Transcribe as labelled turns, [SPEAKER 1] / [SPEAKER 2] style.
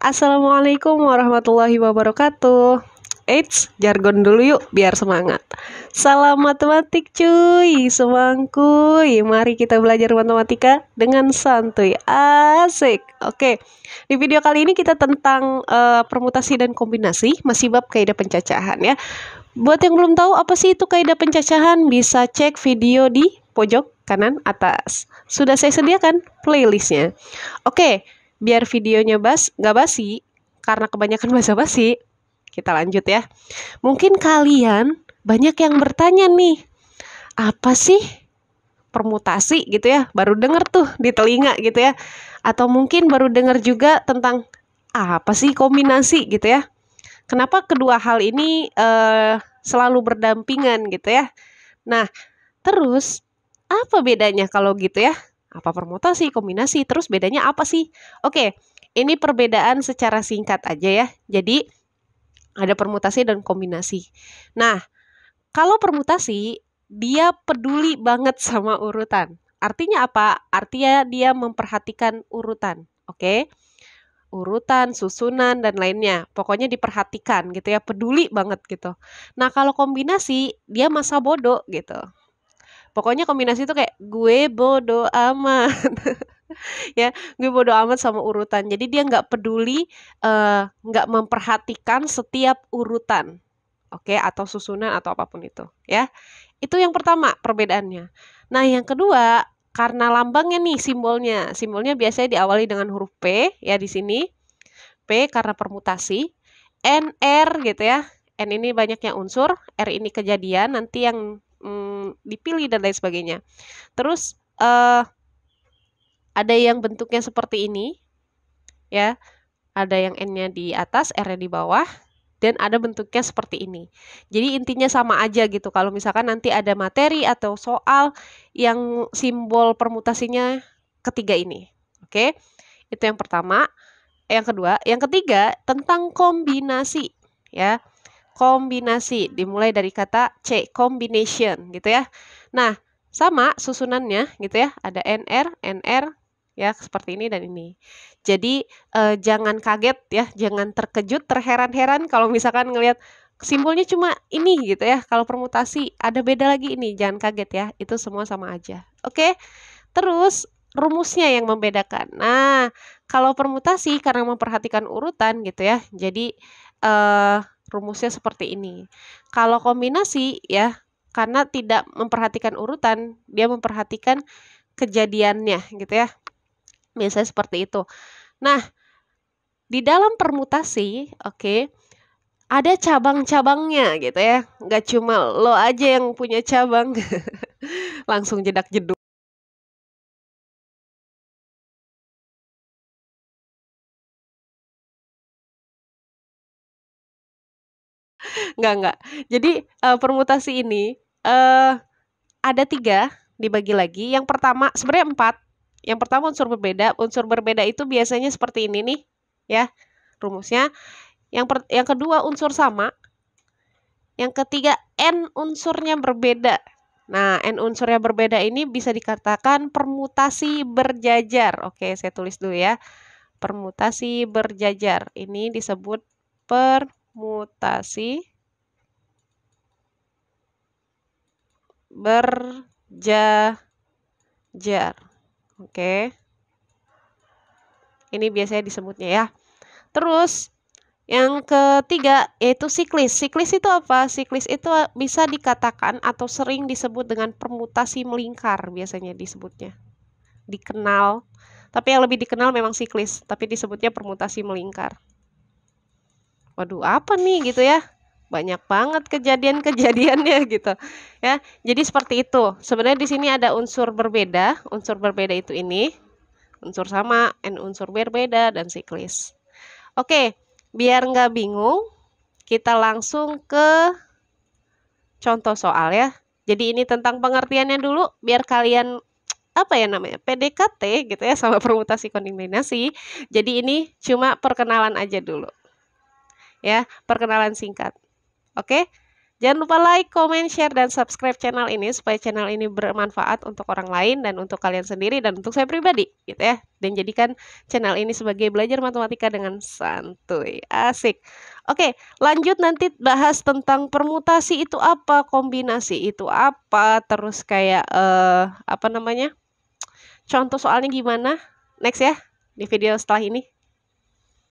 [SPEAKER 1] Assalamualaikum warahmatullahi wabarakatuh. Eits, jargon dulu yuk biar semangat. Salam matematik cuy, semangkuy. Mari kita belajar matematika dengan santuy. Asik. Oke. Di video kali ini kita tentang permutasi dan kombinasi, masih bab kaidah pencacahan ya. Buat yang belum tahu apa sih itu kaidah pencacahan, bisa cek video di pojok kanan atas. Sudah saya sediakan playlistnya. Oke, biar videonya nggak basi, karena kebanyakan basa-basi, kita lanjut ya. Mungkin kalian banyak yang bertanya nih, apa sih permutasi gitu ya? Baru denger tuh di telinga gitu ya. Atau mungkin baru denger juga tentang apa sih kombinasi gitu ya. Kenapa kedua hal ini selalu berdampingan gitu ya. Nah, terus apa bedanya kalau gitu ya? Apa permutasi, kombinasi, terus bedanya apa sih? Oke, ini perbedaan secara singkat aja ya. Jadi ada permutasi dan kombinasi. Nah, kalau permutasi, dia peduli banget sama urutan. Artinya apa? Artinya dia memperhatikan urutan. Oke? Urutan, susunan, dan lainnya. Pokoknya diperhatikan gitu ya. Peduli banget gitu. Nah, kalau kombinasi, dia masa bodoh gitu. Pokoknya kombinasi itu kayak gue bodoh amat. Ya, gue bodo amat sama urutan. Jadi dia nggak peduli, nggak memperhatikan setiap urutan, oke, atau susunan atau apapun itu, ya. Itu yang pertama perbedaannya. Nah, yang kedua, karena lambangnya nih simbolnya biasanya diawali dengan huruf P, ya di sini. P karena permutasi, N, R gitu ya. N ini banyaknya unsur, R ini kejadian, nanti yang dipilih dan lain sebagainya. Terus, ada yang bentuknya seperti ini, ya. Ada yang N-nya di atas, R-nya di bawah, dan ada bentuknya seperti ini. Jadi intinya sama aja gitu. Kalau misalkan nanti ada materi atau soal yang simbol permutasinya ketiga ini. Oke, itu yang pertama. Yang kedua, yang ketiga tentang kombinasi, ya. Kombinasi dimulai dari kata C, combination gitu ya. Nah, sama susunannya gitu ya. Ada NR, ya seperti ini dan ini. Jadi jangan kaget ya, jangan terkejut, terheran-heran kalau misalkan ngelihat simbolnya cuma ini gitu ya. Kalau permutasi ada beda lagi ini, jangan kaget ya. Itu semua sama aja. Oke. Terus rumusnya yang membedakan. Nah, kalau permutasi karena memperhatikan urutan gitu ya. Jadi rumusnya seperti ini. Kalau kombinasi ya, karena tidak memperhatikan urutan, dia memperhatikan kejadiannya gitu ya. Biasanya seperti itu. Nah, di dalam permutasi, oke, ada cabang-cabangnya gitu ya. Nggak cuma lo aja yang punya cabang. Langsung jedak jeduk. Nggak. Jadi permutasi ini ada 3 dibagi lagi. Yang pertama, sebenarnya 4. Yang pertama unsur berbeda. Unsur berbeda itu biasanya seperti ini nih, ya rumusnya. Yang kedua unsur sama. Yang ketiga N unsurnya berbeda. Nah, N unsurnya berbeda ini bisa dikatakan permutasi berjajar. Oke, saya tulis dulu ya. Permutasi berjajar. Ini disebut permutasi berjajar. Oke. Ini biasanya disebutnya ya. Terus yang ketiga yaitu siklis. Siklis itu apa? Siklis itu bisa dikatakan atau sering disebut dengan permutasi melingkar biasanya disebutnya. Dikenal. Tapi yang lebih dikenal memang siklis, tapi disebutnya permutasi melingkar. Waduh, apa nih gitu ya? Banyak banget kejadian-kejadiannya gitu. Ya. Jadi seperti itu. Sebenarnya di sini ada unsur berbeda. Unsur berbeda itu ini. Unsur sama, N unsur berbeda, dan siklis. Oke, biar nggak bingung, kita langsung ke contoh soal ya. Jadi ini tentang pengertiannya dulu, biar kalian apa ya namanya PDKT gitu ya sama permutasi kombinasi. Jadi ini cuma perkenalan aja dulu, ya perkenalan singkat. Oke, Jangan lupa like, comment, share, dan subscribe channel ini supaya channel ini bermanfaat untuk orang lain dan untuk kalian sendiri dan untuk saya pribadi gitu ya. Dan jadikan channel ini sebagai belajar matematika dengan santuy. Asik. Oke, lanjut nanti bahas tentang permutasi itu apa, kombinasi itu apa, terus kayak apa namanya? Contoh soalnya gimana? Next ya di video setelah ini.